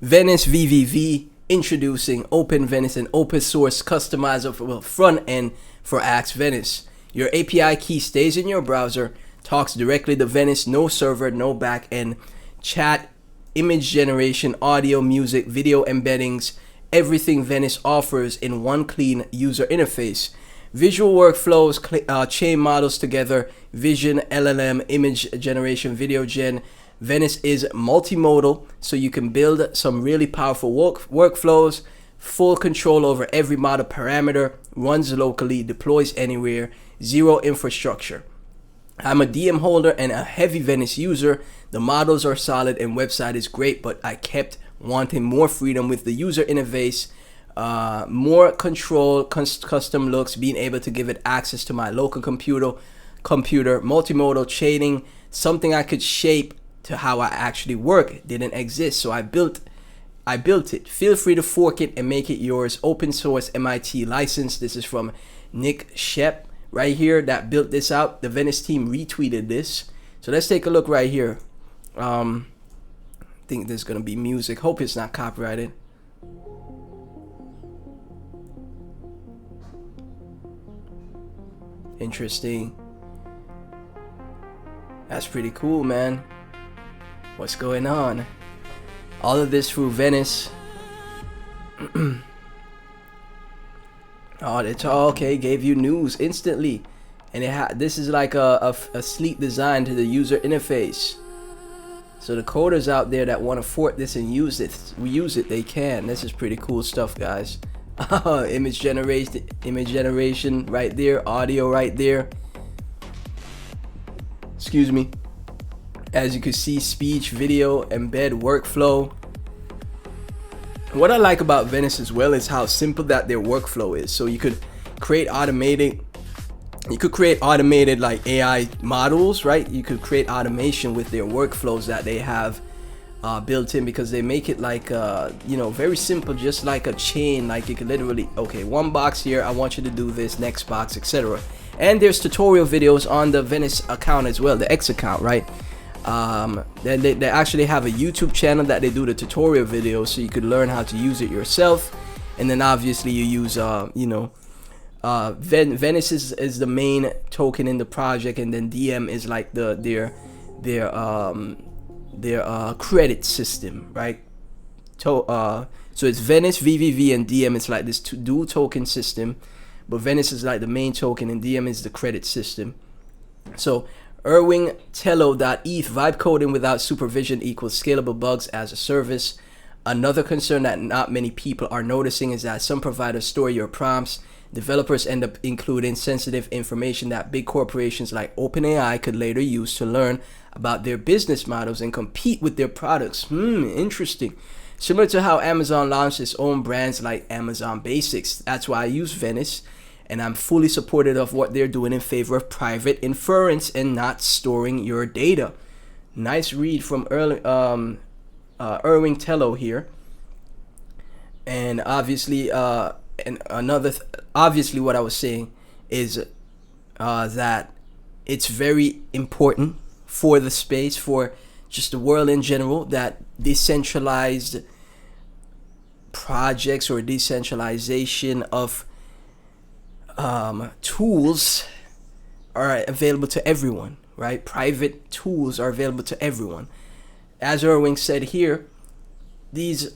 Venice VVV introducing OpenVenice, an open source customizable front end for Ask Venice. Your API key stays in your browser, talks directly to Venice, no server, no back end, chat, image generation, audio, music, video embeddings, everything Venice offers in one clean user interface. Visual workflows, chain models together, vision, LLM, image generation, video gen. Venice is multimodal, so you can build some really powerful workflows, full control over every model parameter, runs locally, deploys anywhere, zero infrastructure. I'm a DM holder and a heavy Venice user. The models are solid and website is great, but I kept wanting more freedom with the user interface, more control, custom looks, being able to give it access to my local computer, multimodal chaining, something I could shape to how I actually work didn't exist. So I built it. Feel free to fork it and make it yours. Open source MIT license. This is from Nick Shep right here that built this out. The Venice team retweeted this. So let's take a look right here. I think there's gonna be music. Hope it's not copyrighted. Interesting. That's pretty cool, man. What's going on? All of this through Venice. Oh, it's all okay. Gave you news instantly, and this is like a sleek design to the user interface. So the coders out there that want to fork this and use it, they can. This is pretty cool stuff, guys. Image generation right there, audio right there. Excuse me. As you can see, speech, video, embed, workflow. What I like about Venice as well is how simple that their workflow is. So you could create automated like AI models, right? You could create automation with their workflows that they have built in, because they make it like very simple, just like a chain. Like you could literally, okay, one box here, I want you to do this, next box, etc. And there's tutorial videos on the Venice account as well, the X account, right? Then they actually have a YouTube channel that they do the tutorial videos, so you could learn how to use it yourself. And then obviously you use Venice is the main token in the project, and then DM is like their credit system, right? So it's Venice VVV and DM. It's like this dual token system, but Venice is like the main token and DM is the credit system. So Erwin Tello.eth, vibe coding without supervision equals scalable bugs as a service. Another concern that not many people are noticing is that some providers store your prompts. Developers end up including sensitive information that big corporations like OpenAI could later use to learn about their business models and compete with their products. Interesting. Similar to how Amazon launched its own brands like Amazon Basics. That's why I use Venice, and I'm fully supportive of what they're doing in favor of private inference and not storing your data. Nice read from Erwin Tello here. And obviously, obviously what I was saying is that it's very important for the space, for just the world in general, that decentralized projects or decentralization of tools are available to everyone, right? Private tools are available to everyone. As Erwin said here, these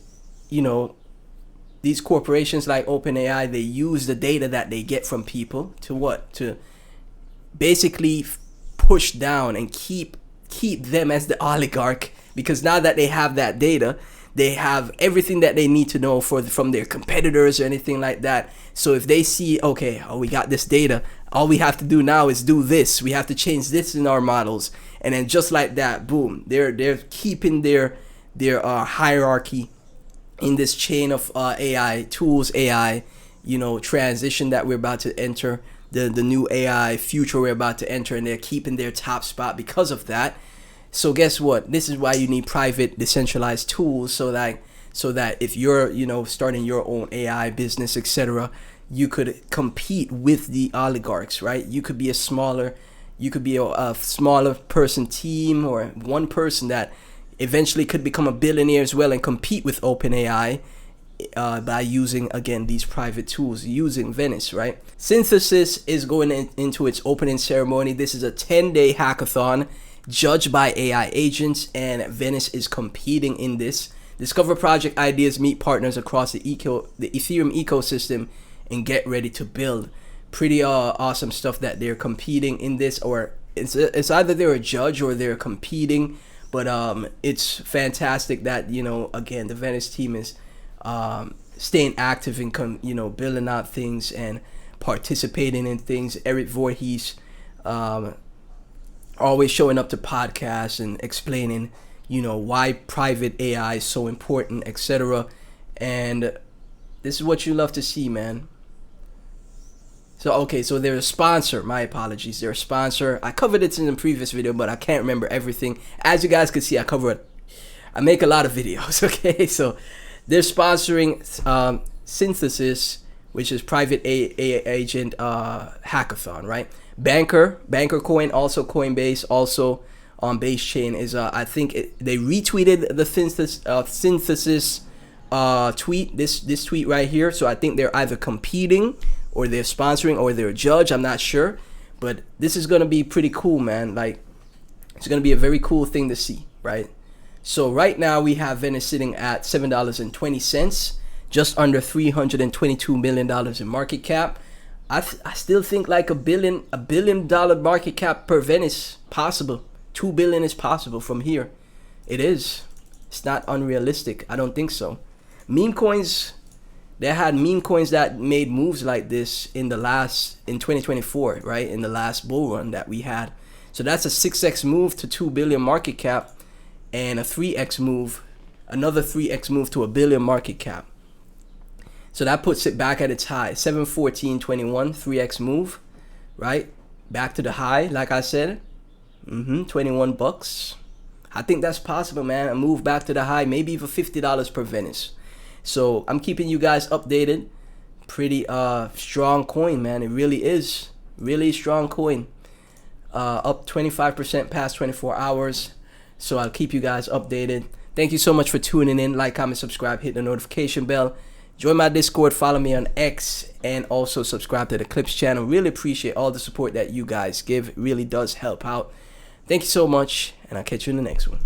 corporations like OpenAI, they use the data that they get from people to what? To basically push down and keep them as the oligarch, because now that they have that data, they have everything that they need to know from their competitors or anything like that. So if they see, okay, we got this data, all we have to do now is do this. We have to change this in our models, and then just like that, boom, they're keeping their hierarchy in this chain of AI tools, AI, transition that we're about to enter, the new AI future we're about to enter, and they're keeping their top spot because of that. So guess what? This is why you need private decentralized tools, so that if you're starting your own AI business, etc., you could compete with the oligarchs, right? You could be a smaller person team, or one person that eventually could become a billionaire as well and compete with OpenAI by using, again, these private tools, using Venice, right? Synthesis is going into its opening ceremony. This is a 10-day hackathon judged by AI agents, and Venice is competing in this. Discover project ideas, meet partners across the Ethereum ecosystem, and get ready to build. Pretty awesome stuff that they're competing in this, or it's either they're a judge or they're competing. But it's fantastic that, you know, again, the Venice team is staying active and building out things and participating in things. Eric Voorhees always showing up to podcasts and explaining, you know, why private AI is so important, etc. And this is what you love to see, man. So, okay, so they're a sponsor. My apologies. They're a sponsor. I covered it in the previous video, but I can't remember everything. As you guys can see, I make a lot of videos, okay? So they're sponsoring Synthesis, which is private agent hackathon, right? Banker Coin, also Coinbase, also on Base Chain is I think they retweeted the Synthesis tweet, this tweet right here. So I think they're either competing or they're sponsoring or they're a judge. I'm not sure, but this is gonna be pretty cool, man. Like, it's gonna be a very cool thing to see, right? So right now we have Venice sitting at $7.20, just under $322 million in market cap. I still think like a billion dollar market cap per Venice possible. 2 billion is possible from here. It is. It's not unrealistic. I don't think so. Meme coins, they had meme coins that made moves like this in 2024, right? In the last bull run that we had. So that's a 6x move to 2 billion market cap, and a 3x move, another 3x move to a billion market cap. So that puts it back at its high, 714.21, 3x move, right? Back to the high, like I said, 21 bucks. I think that's possible, man. A move back to the high, maybe even $50 per Venice. So I'm keeping you guys updated. Pretty strong coin, man. It really is. Really strong coin. Up 25% past 24 hours. So I'll keep you guys updated. Thank you so much for tuning in. Like, comment, subscribe, hit the notification bell. Join my Discord, follow me on X, and also subscribe to the Clips channel. Really appreciate all the support that you guys give. It really does help out. Thank you so much, and I'll catch you in the next one.